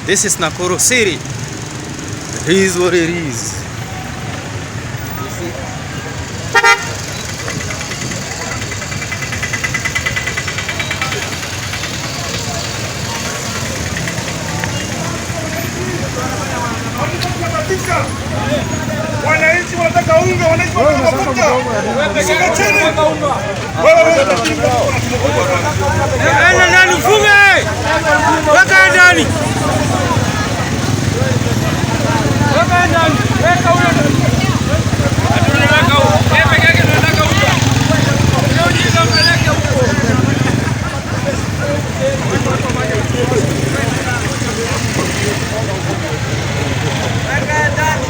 This is Nakuru City. It is what it is. You see? Wananchi wanataka unga, wananchi wanataka mafuta. Shika chini. Wewe ndani funge. Weka ndani. Weka ndani. Weka huyo. Tunataka huyo. Yeye peke yake tunataka huyo. Leo ni kama peleke huko. Weka ndani.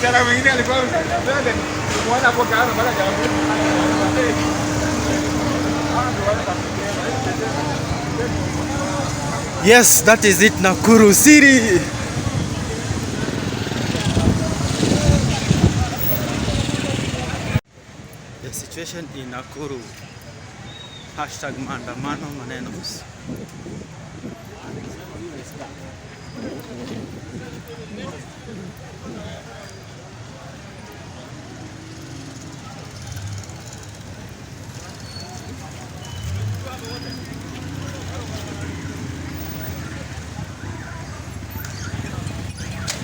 Cara mwingine alikuwa mwana hapo kana mara Yes, that is it, Nakuru City. The situation in Nakuru. Hashtag maandamano manenos.